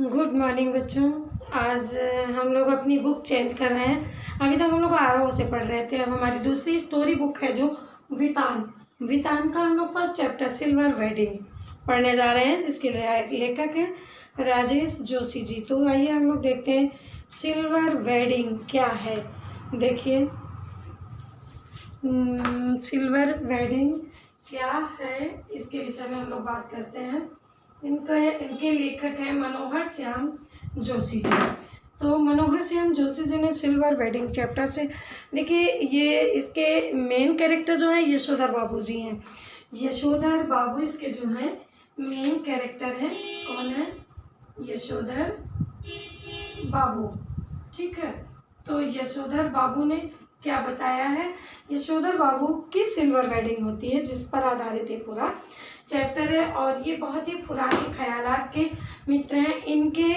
Good morning बच्चों। आज हम लोग अपनी बुक चेंज कर रहे हैं। अभी तक हम लोग आरोह से पढ़ रहे थे। अब हमारी दूसरी स्टोरी बुक है जो वितान का हम लोग फर्स्ट चैप्टर सिल्वर वेडिंग पढ़ने जा रहे हैं, जिसके लेखक हैं राजेश जोशी जी। तो आइए हम लोग देखते हैं सिल्वर वेडिंग क्या है। देखिए सिल्वर वेडिंग क्या है, इसके विषय में हम लोग बात करते हैं। इनके लेखक हैं मनोहर श्याम जोशी जी। तो मनोहर श्याम जोशी जी ने सिल्वर वेडिंग चैप्टर से, देखिए ये इसके मेन कैरेक्टर जो है यशोधर बाबू जी हैं। यशोधर बाबू इसके जो हैं मेन कैरेक्टर हैं। कौन है? यशोधर बाबू। ठीक है, तो यशोधर बाबू ने क्या बताया है, यशोधर बाबू की सिल्वर वेडिंग होती है, जिस पर आधारित ये पूरा चैप्टर है। और ये बहुत ही पुराने ख्यालात के मित्र हैं। इनके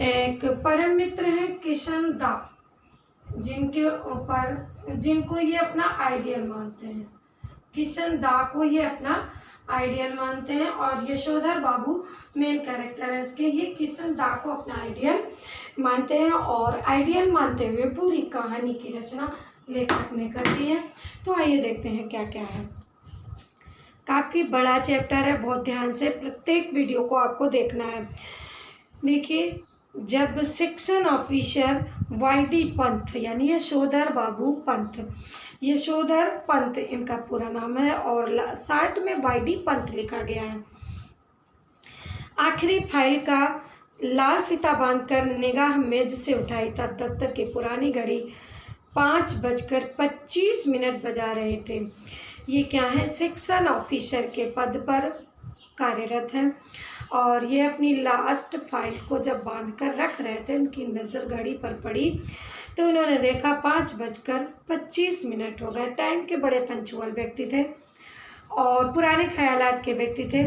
एक परम मित्र हैं किशन दा, जिनको ये अपना आइडियल मानते हैं। किशन दा को ये अपना आइडियल मानते हैं और यशोधर बाबू मेन कैरेक्टर है इसके। ये किशन दा को अपना आइडियल मानते हैं और आइडियल मानते हुए पूरी कहानी की रचना लेखक ने कर दी है। तो आइए देखते हैं क्या क्या है। काफ़ी बड़ा चैप्टर है, बहुत ध्यान से प्रत्येक वीडियो को आपको देखना है। देखिए, जब सेक्शन ऑफिसर वाई.डी. पंत यानी यशोधर बाबू पंत, यशोधर पंत इनका पूरा नाम है और शार्ट में वाई.डी. पंत लिखा गया है। आखिरी फाइल का लाल फीता बांधकर निगाह मेज से उठाई तब दफ्तर की पुरानी घड़ी 5:25 बजा रहे थे। ये क्या है? सेक्शन ऑफिसर के पद पर कार्यरत हैं और ये अपनी लास्ट फाइल को जब बांध कर रख रहे थे, उनकी नज़र घड़ी पर पड़ी तो उन्होंने देखा 5:25 हो गए। टाइम के बड़े पंचुअल व्यक्ति थे और पुराने ख्यालात के व्यक्ति थे।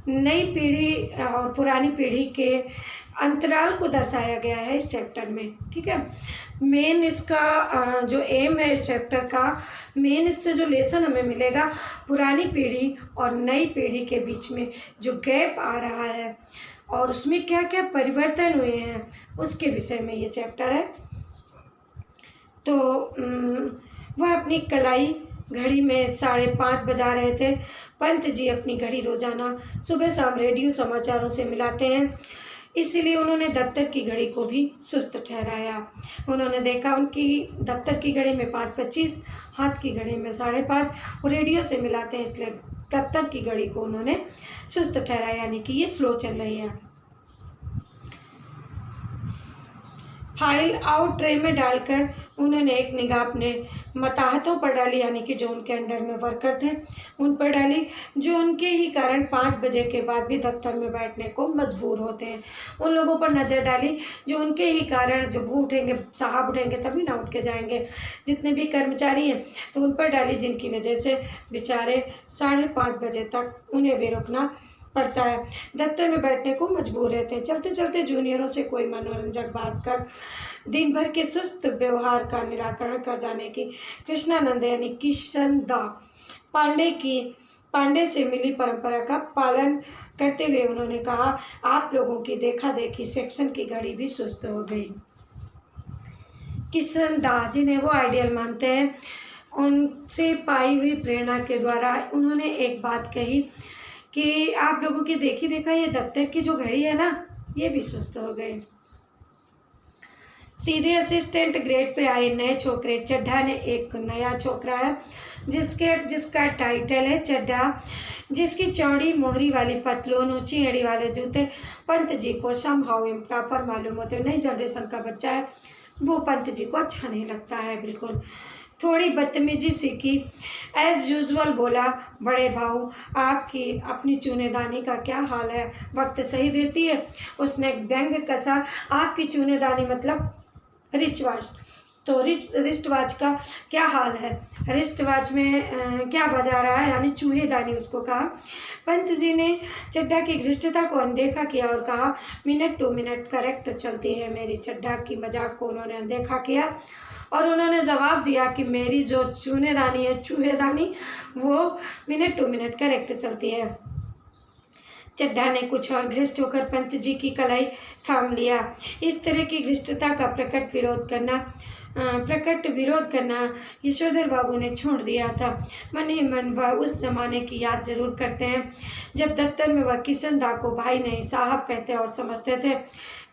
नई पीढ़ी और पुरानी पीढ़ी के अंतराल को दर्शाया गया है इस चैप्टर में। ठीक है, मेन इसका जो एम है इस चैप्टर का, मेन इससे जो लेसन हमें मिलेगा, पुरानी पीढ़ी और नई पीढ़ी के बीच में जो गैप आ रहा है और उसमें क्या क्या परिवर्तन हुए हैं, उसके विषय में ये चैप्टर है। तो वह अपनी कलाई घड़ी में 5:30 बजा रहे थे। पंत जी अपनी घड़ी रोजाना सुबह शाम रेडियो समाचारों से मिलाते हैं, इसलिए उन्होंने दफ्तर की घड़ी को भी सुस्त ठहराया। उन्होंने देखा उनकी दफ्तर की घड़ी में 5:25, हाथ की घड़ी में 5:30 और रेडियो से मिलाते हैं, इसलिए दफ्तर की घड़ी को उन्होंने सुस्त ठहराया, यानी कि ये स्लो चल रही है। फाइल आउट ट्रे में डालकर उन्होंने एक निगाह अपने मताहतों पर डाली, यानी कि जो उनके अंडर में वर्कर थे उन पर डाली, जो उनके ही कारण 5 बजे के बाद भी दफ्तर में बैठने को मजबूर होते हैं। उन लोगों पर नज़र डाली जो उनके ही कारण, जो वो उठेंगे, साहब उठेंगे तभी ना उठ के जाएंगे, जितने भी कर्मचारी हैं तो उन पर डाली, जिनकी वजह से बेचारे 5:30 बजे तक उन्हें भी रुकना पड़ता है, दफ्तर में बैठने को मजबूर रहते हैं। चलते चलते जूनियरों से कोई मनोरंजक बात कर दिन भर के सुस्त व्यवहार का निराकरण कर जाने की कृष्णानंद यानी किशन दा पांडे से मिली परंपरा का पालन करते हुए उन्होंने कहा, आप लोगों की देखा देखी सेक्शन की घड़ी भी सुस्त हो गई। किशन दा जिन्हें वो आइडियल मानते हैं, उनसे पाई हुई प्रेरणा के द्वारा उन्होंने एक बात कही कि आप लोगों की देखी देखा ये दफ्तर की जो घड़ी है ना, ये भी सुस्त हो गई। सीधे असिस्टेंट ग्रेड पे आए नए छोकरे चड्ढा ने एक नया छोकरा है जिसका टाइटल है चड्ढा, जिसकी चौड़ी मोहरी वाली पतलून, ऊंची एड़ी वाले जूते पंत जी को समहाउ इम्प्रॉपर मालूम होते। नई जनरेशन का बच्चा है, वो पंत जी को अच्छा नहीं लगता है बिल्कुल। थोड़ी बदतमीजी सीखी, एज यूजुअल बोला, बड़े भाऊ आपकी अपनी चूनेदानी का क्या हाल है, वक्त सही देती है? उसने व्यंग कसा, आपकी चूनेदानी मतलब रिस्ट वॉच, तो रिस्ट वॉच का क्या हाल है? रिस्ट वॉच में क्या बजा रहा है, यानी चूहेदानी उसको कहा। पंत जी ने चड्ढा की घृष्टता को अनदेखा किया और कहा, मिनट टू मिनट करेक्ट चलती है मेरी। चड्ढा की मजाक को उन्होंने अनदेखा किया और उन्होंने जवाब दिया कि मेरी जो चूहेदानी वो मिनट टू मिनट करेक्ट चलती है। चड्ढा ने कुछ और घृष्ट होकर पंत जी की कलाई थाम लिया। इस तरह की घृष्टता का प्रकट विरोध करना यशोधर बाबू ने छोड़ दिया था। मन ही मन वह उस जमाने की याद जरूर करते हैं जब दफ्तर में वह किशन दा को भाई नहीं साहब कहते और समझते थे।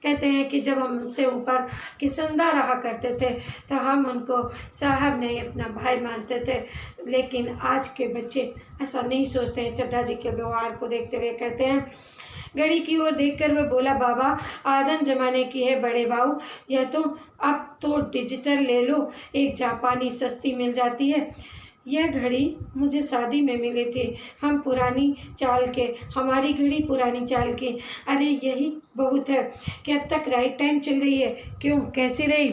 कहते हैं कि जब हमसे ऊपर किसंदा रहा करते थे तो हम उनको साहब नहीं अपना भाई मानते थे, लेकिन आज के बच्चे ऐसा नहीं सोचते हैं। चड्ढा जी के व्यवहार को देखते हुए कहते हैं, घड़ी की ओर देखकर वह बोला, बाबा आदम जमाने की है बड़े बाबू, यह तो अब तो डिजिटल ले लो, एक जापानी सस्ती मिल जाती है। यह घड़ी मुझे शादी में मिली थी, हम पुरानी चाल के, हमारी घड़ी पुरानी चाल की। अरे यही बहुत है कि अब तक राइट टाइम चल रही है। क्यों, कैसी रही?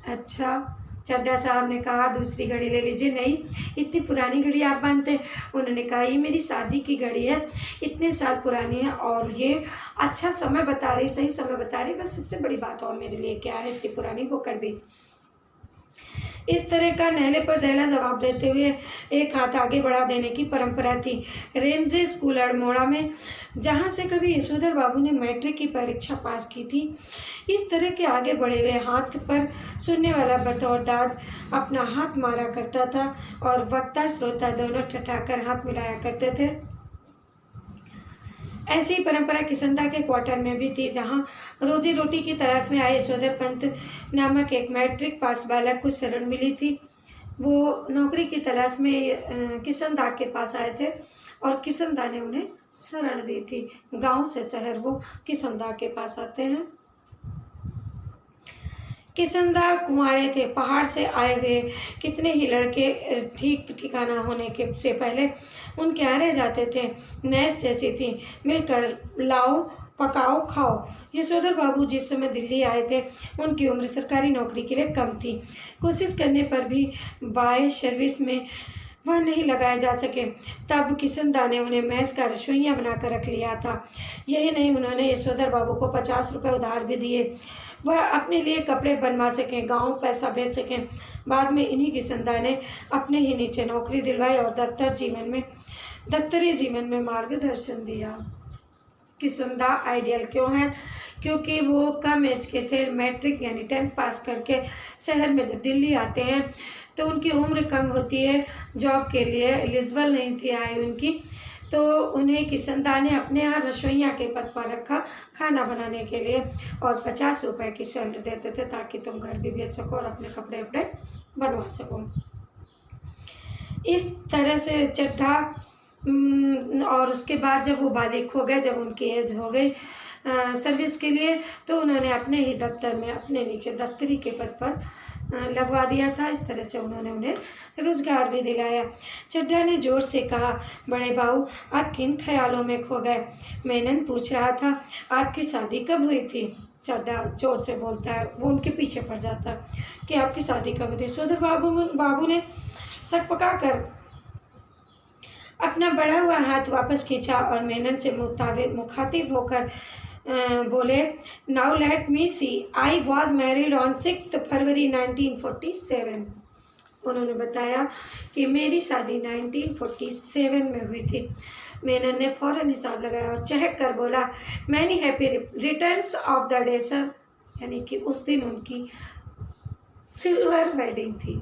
अच्छा, चड्ढा साहब ने कहा, दूसरी घड़ी ले लीजिए। नहीं, इतनी पुरानी घड़ी आप बांधते हैं? उन्होंने कहा, ये मेरी शादी की घड़ी है, इतने साल पुरानी है और ये अच्छा समय बता रही, सही समय बता रही, बस इससे बड़ी बात और मेरे लिए क्या है, इतनी पुरानी होकर भी। इस तरह का नहले पर दहला जवाब देते हुए एक हाथ आगे बढ़ा देने की परंपरा थी। रेमजे स्कूल अड़मोड़ा में, जहाँ से कभी यशोधर बाबू ने मैट्रिक की परीक्षा पास की थी, इस तरह के आगे बढ़े हुए हाथ पर सुनने वाला बतौर दाद अपना हाथ मारा करता था और वक्ता श्रोता दोनों ठठाकर हाथ मिलाया करते थे। ऐसी परंपरा किसंदा के क्वार्टर में भी थी, जहां रोजी रोटी की तलाश में आए यशोधर पंत नामक एक मैट्रिक पास बालक को शरण मिली थी। वो नौकरी की तलाश में किसंदा के पास आए थे और किसंदा ने उन्हें शरण दी थी। गांव से शहर वो किसंदा के पास आते हैं। किसंदा कुंवारे थे, पहाड़ से आए हुए कितने ही लड़के ठीक ठिकाना होने के से पहले उनके यहाँ रह जाते थे। मैस जैसी थी, मिलकर लाओ पकाओ खाओ। यशोधर बाबू जिस समय दिल्ली आए थे, उनकी उम्र सरकारी नौकरी के लिए कम थी। कोशिश करने पर भी बाय सर्विस में वह नहीं लगाए जा सके। तब किसंदा ने उन्हें मैस का रसोइया बनाकर रख लिया था। यही नहीं, उन्होंने यशोधर बाबू को 50 रुपये उधार भी दिए, वह अपने लिए कपड़े बनवा सकें, गांव पैसा भेज सकें। बाद में इन्हीं किसंदा ने अपने ही नीचे नौकरी दिलवाई और दफ्तरी जीवन में मार्गदर्शन दिया। किसंदा आइडियल क्यों है? क्योंकि वो कम एज के थे। मैट्रिक यानी 10th पास करके शहर में जब दिल्ली आते हैं तो उनकी उम्र कम होती है, जॉब के लिए एलिजिबल नहीं थी आए उनकी, तो उन्हें किसंदा ने अपने यहाँ रसोइया के पद पर रखा खाना बनाने के लिए और 50 रुपये की सैलरी देते थे ताकि तुम घर भी भेज सको और अपने कपड़े वपड़े बनवा सको। इस तरह से चड्ढा और उसके बाद जब वो बालिग हो गए, जब उनकी एज हो गई सर्विस के लिए, तो उन्होंने अपने ही दफ्तर में अपने नीचे दफ्तरी के पद पर लगवा दिया था। इस तरह से उन्होंने उन्हें रोजगार भी दिलाया। चड्ढा ने जोर से कहा, बड़े बाबू आप किन ख्यालों में खो गए? मेनन पूछ रहा था, आपकी शादी कब हुई थी? चड्ढा जोर से बोलता है, वो उनके पीछे पड़ जाता है कि आपकी शादी कब हुई थी? यशोधर बाबू ने सकपका कर अपना बढ़ा हुआ हाथ वापस खींचा और मेनन से मुखातिब होकर बोले, now let me see, I was married on 6 February 1947। उन्होंने बताया कि मेरी शादी 1947 में हुई थी। मेनन ने फौरन हिसाब लगाया और चहक कर बोला, many happy returns of the day sir, यानी कि उस दिन उनकी सिल्वर वेडिंग थी।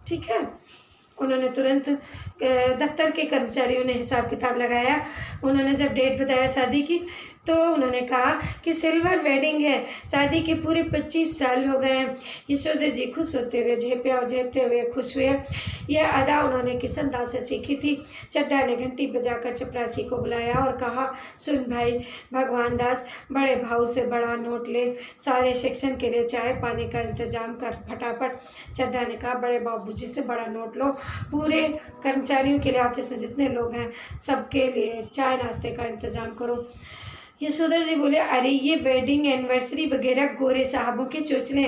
ठीक है, उन्होंने तुरंत दफ्तर के कर्मचारियों ने हिसाब किताब लगाया। उन्होंने जब डेट बताया शादी की तो उन्होंने कहा कि सिल्वर वेडिंग है, शादी के पूरे 25 साल हो गए हैं। यशोधर जी खुश होते हुए झेपे और झेपते हुए खुश हुए। यह अदा उन्होंने किसंदा से सीखी थी। चड्ढा ने घंटी बजाकर चपरासी को बुलाया और कहा, सुन भाई भगवान दास, बड़े भाव से बड़ा नोट ले, सारे सेक्शन के लिए चाय पानी का इंतजाम कर फटाफट। चड्ढा ने कहा, बड़े बाबू जी से बड़ा नोट लो, पूरे कर्मचारियों के लिए, ऑफिस में जितने लोग हैं सबके लिए चाय नाश्ते का इंतजाम करो। यशोधर जी बोले, अरे ये वेडिंग एनिवर्सरी वगैरह गोरे साहबों के चोचले,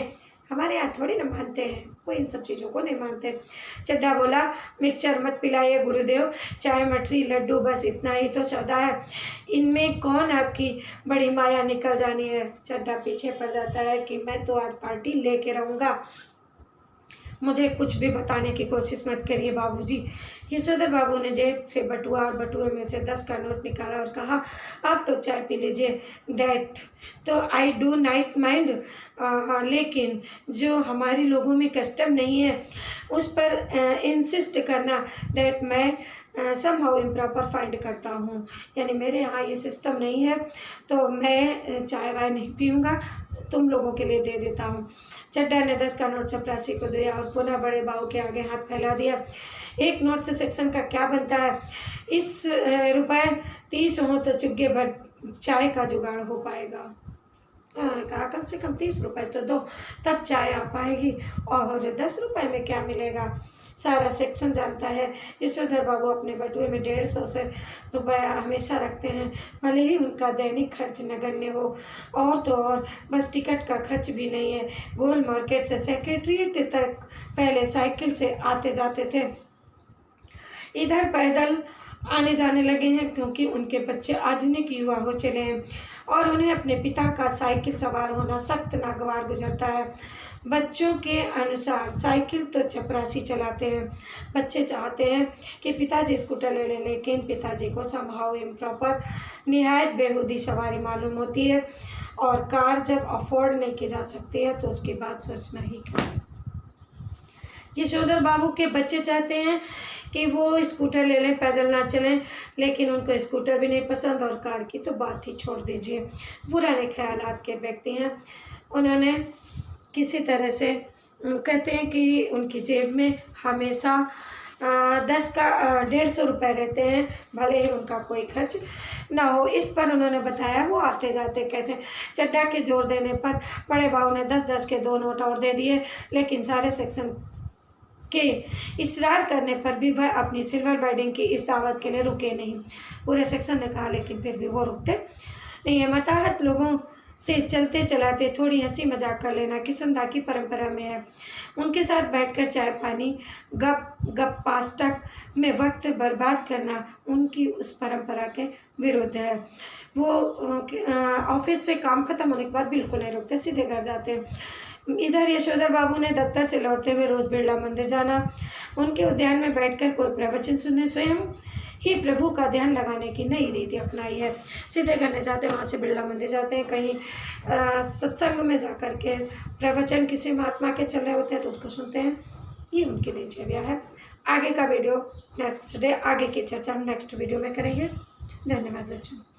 हमारे यहाँ थोड़ी ना मानते हैं, कोई इन सब चीज़ों को नहीं मानते। चड्ढा बोला, मिक्सचर मत पिलाइए गुरुदेव, चाय मठरी लड्डू बस इतना ही तो सौदा है, इनमें कौन आपकी बड़ी माया निकल जानी है। चड्ढा पीछे पड़ जाता है कि मैं तो आज पार्टी लेके रहूँगा। मुझे कुछ भी बताने की कोशिश मत करिए बाबूजी। यशोधर बाबू ने जेब से बटुआ और बटुए में से 10 का नोट निकाला और कहा, आप लोग चाय पी लीजिए। दैट तो आई डू नाइट माइंड, लेकिन जो हमारे लोगों में कस्टम नहीं है उस पर इंसिस्ट करना, दैट मैं समहाउ इम्प्रॉपर फाइंड करता हूँ। यानी मेरे यहाँ ये सिस्टम नहीं है तो मैं चाय वाय नहीं पीऊँगा, तुम लोगों के लिए दे देता हूँ। चड्डा ने 10 का नोट चपरासी को दिया और पुनः बड़े बाबू के आगे हाथ फैला दिया। एक नोट से सेक्शन का क्या बनता है? इस रुपए 30 हो तो चुग्गे भर चाय का जुगाड़ हो पाएगा। उन्होंने कहा, कम से कम 30 रुपए तो दो, तब चाय आ पाएगी। और 10 रुपए में क्या मिलेगा? सारा सेक्शन जानता है यशोधर बाबू अपने बटुए में 150 से रुपया हमेशा रखते हैं, भले ही उनका दैनिक खर्च नगण्य हो। और तो और बस टिकट का खर्च भी नहीं है। गोल मार्केट से सेक्रेटरीट तक पहले साइकिल से आते जाते थे, इधर पैदल आने जाने लगे हैं क्योंकि उनके बच्चे आधुनिक युवा हो चले हैं और उन्हें अपने पिता का साइकिल सवार होना सख्त नागवार गुजरता है। बच्चों के अनुसार साइकिल तो चपरासी चलाते हैं। बच्चे चाहते हैं कि पिताजी स्कूटर ले लें, लेकिन पिताजी को समहाउ इम्प्रॉपर निहायत बेहूदी सवारी मालूम होती है और कार जब अफोर्ड नहीं की जा सकती है तो उसकी बात सोचना ही क्यों। यशोधर बाबू के बच्चे चाहते हैं कि वो स्कूटर ले लें, पैदल ना चलें, लेकिन उनको स्कूटर भी नहीं पसंद और कार की तो बात ही छोड़ दीजिए। पुराने ख्यालात के व्यक्ति हैं। उन्होंने किसी तरह से कहते हैं कि उनकी जेब में हमेशा 10 का 150 रुपये रहते हैं, भले ही उनका कोई खर्च ना हो। इस पर उन्होंने बताया वो आते जाते कैसे। चड्डा के जोर देने पर बड़े बाबू ने 10-10 के 2 नोट और दे दिए, लेकिन सारे सेक्शन के इसरार करने पर भी वह अपनी सिल्वर वेडिंग की इस दावत के लिए रुके नहीं। पूरे सेक्शन ने कहा, लेकिन फिर भी वो रुकते नहीं है। मताहत लोगों से चलते चलाते थोड़ी हंसी मजाक कर लेना किसनदा की परंपरा में है। उनके साथ बैठकर चाय पानी गप गप पास्टक में वक्त बर्बाद करना उनकी उस परंपरा के विरुद्ध है। वो ऑफिस से काम खत्म होने के बाद बिल्कुल नहीं रुकते, सीधे घर जाते हैं। इधर यशोधर बाबू ने दफ्तर से लौटते हुए रोज बिरला मंदिर जाना, उनके उद्यान में बैठकर कोई प्रवचन सुनने, स्वयं ही प्रभु का ध्यान लगाने की नई रीति अपनाई है। सीधे करने जाते हैं, वहाँ से बिरला मंदिर जाते हैं, कहीं सत्संग में जा कर के प्रवचन किसी महात्मा के चल रहे होते हैं तो उसको सुनते हैं। ये उनकी दिनचर्या है। आगे का वीडियो नेक्स्ट डे, आगे की चर्चा हम नेक्स्ट वीडियो में करेंगे। धन्यवाद बच्चों।